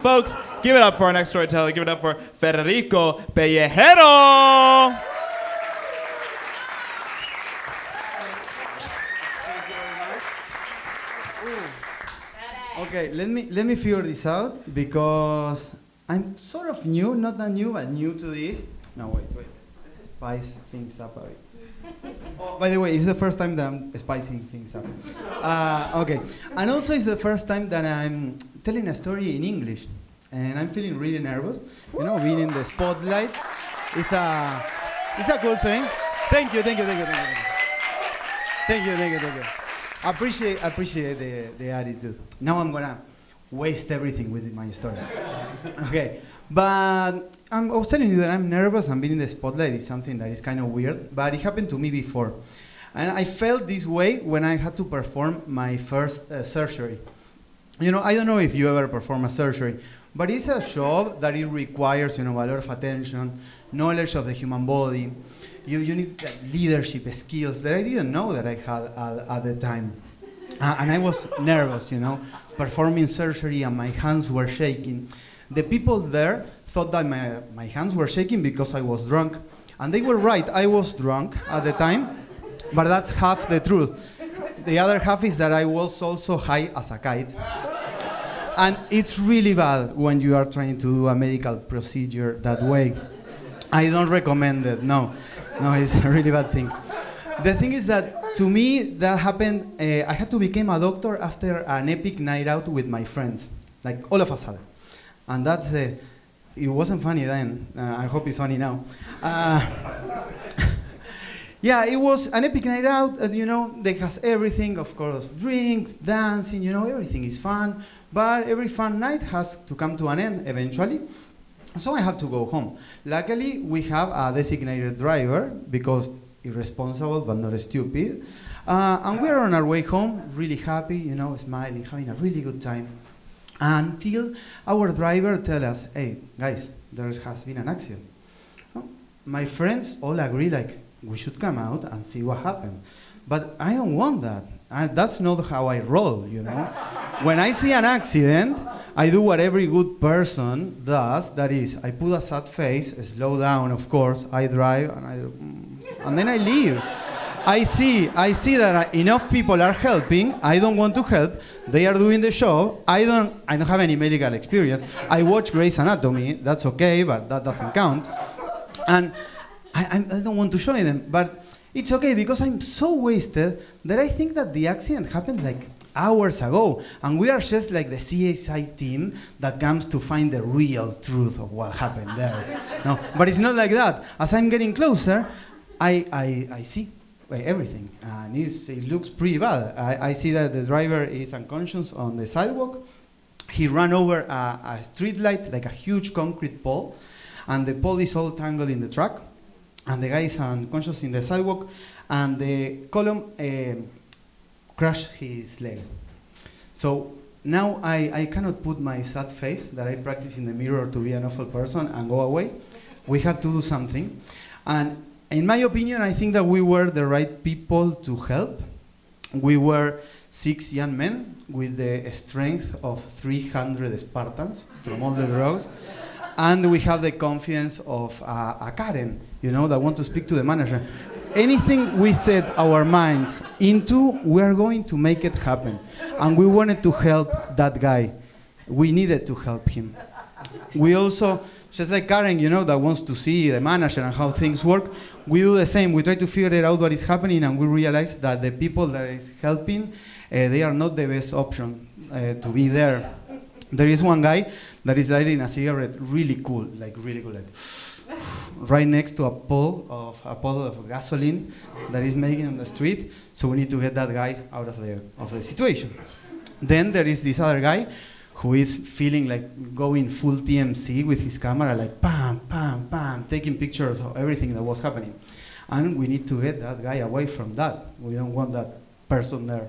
Folks, give it up for our next storyteller. Give it up for Federico Pellejero. Okay, let me figure this out because I'm sort of new, not that new, but new to this. No, wait. Let's spice things up a bit. Oh, by the way, it's the first time that I'm spicing things up. Okay, and also it's the first time that I'm telling a story in English, and I'm feeling really nervous. You know, being in the spotlight is a cool thing. Thank you. Appreciate the attitude. Now I'm gonna waste everything with my story. Okay, but I was telling you that I'm nervous and being in the spotlight is something that is kind of weird, but it happened to me before. And I felt this way when I had to perform my first surgery. You know, I don't know if you ever perform a surgery, but it's a job that it requires, a lot of attention, knowledge of the human body. You need leadership skills that I didn't know that I had at the time. And I was nervous, performing surgery and my hands were shaking. The people there thought that my hands were shaking because I was drunk. And they were right, I was drunk at the time, but that's half the truth. The other half is that I was also high as a kite. And it's really bad when you are trying to do a medical procedure that way. I don't recommend it, no, it's a really bad thing. The thing is that, to me, that happened, I had to become a doctor after an epic night out with my friends, like all of a sudden. And that's, it wasn't funny then, I hope it's funny now. Yeah, it was an epic night out, that has everything, of course, drinks, dancing, everything is fun, but every fun night has to come to an end eventually. So I have to go home. Luckily, we have a designated driver because irresponsible but not stupid. And we're on our way home, really happy, smiling, having a really good time. Until our driver tells us, hey, guys, there has been an accident. My friends all agree, we should come out and see what happened. But I don't want that. That's not how I roll, When I see an accident, I do what every good person does. That is, I put a sad face, slow down, of course. I drive, and then I leave. I see that enough people are helping. I don't want to help. They are doing the show. I don't have any medical experience. I watch Grey's Anatomy. That's okay, but that doesn't count. And I don't want to show them, but it's okay because I'm so wasted that I think that the accident happened hours ago, and we are just like the CSI team that comes to find the real truth of what happened there. No, but it's not like that. As I'm getting closer, I see everything, and it looks pretty bad. I see that the driver is unconscious on the sidewalk. He ran over a street light, like a huge concrete pole, and the pole is all tangled in the truck, and the guy is unconscious in the sidewalk, and the column crushed his leg. So now I cannot put my sad face that I practice in the mirror to be an awful person and go away. We have to do something. And in my opinion, I think that we were the right people to help. We were 6 young men with the strength of 300 Spartans from all the drugs. And we have the confidence of a Karen, that want to speak to the manager. Anything we set our minds into, we are going to make it happen. And we wanted to help that guy. We needed to help him. We also, just like Karen, that wants to see the manager and how things work, we do the same. We try to figure out what is happening, and we realize that the people that is helping, they are not the best option to be there. There is one guy that is lighting a cigarette really cool, right next to a puddle of gasoline that is making on the street. So we need to get that guy out of the situation. Then there is this other guy who is feeling like going full TMC with his camera, bam, bam, bam, taking pictures of everything that was happening. And we need to get that guy away from that. We don't want that person there.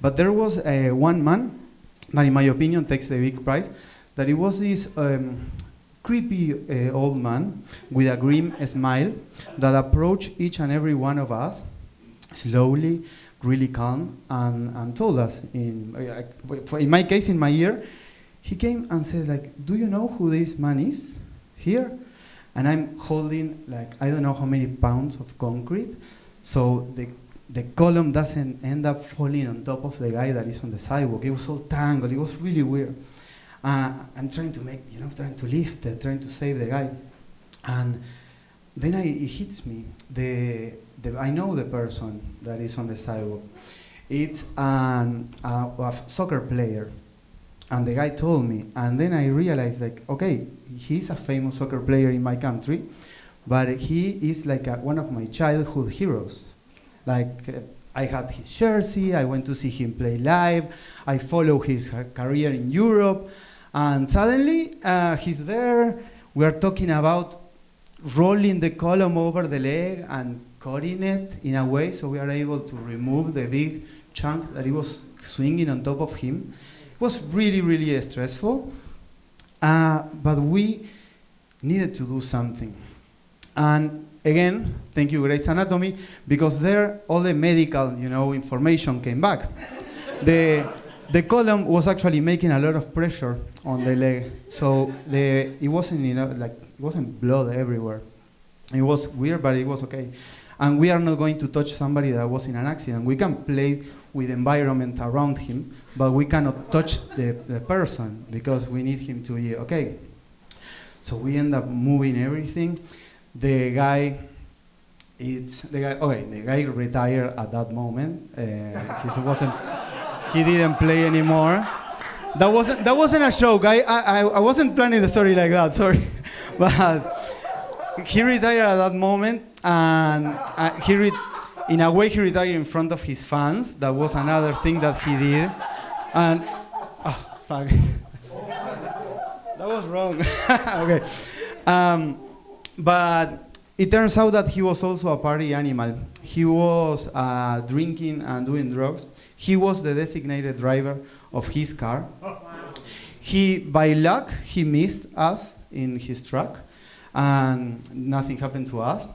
But there was one man that, in my opinion, takes the big prize, that it was this creepy old man with a grim smile that approached each and every one of us slowly, really calm, and told us, in my case, in my ear, he came and said, like, do you know who this man is here? And I'm holding, like, I don't know how many pounds of concrete, so the column doesn't end up falling on top of the guy that is on the sidewalk. It was all tangled. It was really weird. I'm trying to make, trying to lift it, trying to save the guy. And then it hits me. I know the person that is on the sidewalk. It's a soccer player. And the guy told me. And then I realized, like, okay, he's a famous soccer player in my country, but he is like one of my childhood heroes. Like, I had his jersey, I went to see him play live, I follow his career in Europe, and suddenly he's there. We are talking about rolling the column over the leg and cutting it in a way so we are able to remove the big chunk that he was swinging on top of him. It was really, really stressful, but we needed to do something. And again, thank you, Grey's Anatomy, because there all the medical, information came back. The column was actually making a lot of pressure on the leg, so it wasn't, it wasn't blood everywhere. It was weird, but it was okay. And we are not going to touch somebody that was in an accident. We can play with the environment around him, but we cannot touch the person because we need him to be okay. So we end up moving everything. The guy retired at that moment. He didn't play anymore. That wasn't a joke. I wasn't planning the story like that, sorry. But he retired at that moment, and in a way he retired in front of his fans. That was another thing that he did. And, oh, fuck. That was wrong. Okay. But it turns out that he was also a party animal. He was drinking and doing drugs. He was the designated driver of his car. By luck, he missed us in his truck, and nothing happened to us.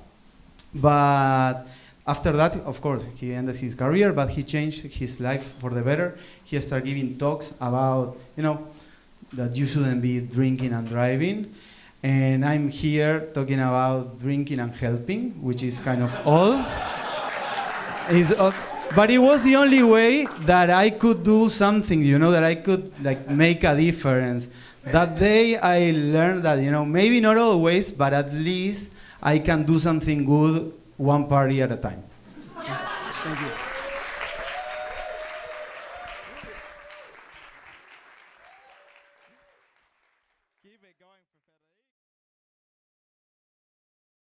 But after that, of course, he ended his career, but he changed his life for the better. He started giving talks about, that you shouldn't be drinking and driving. And I'm here talking about drinking and helping, which is kind of all. But it was the only way that I could do something, that I could make a difference. That day I learned that, maybe not always, but at least I can do something good one party at a time. Thank you. Keep it going for Federico.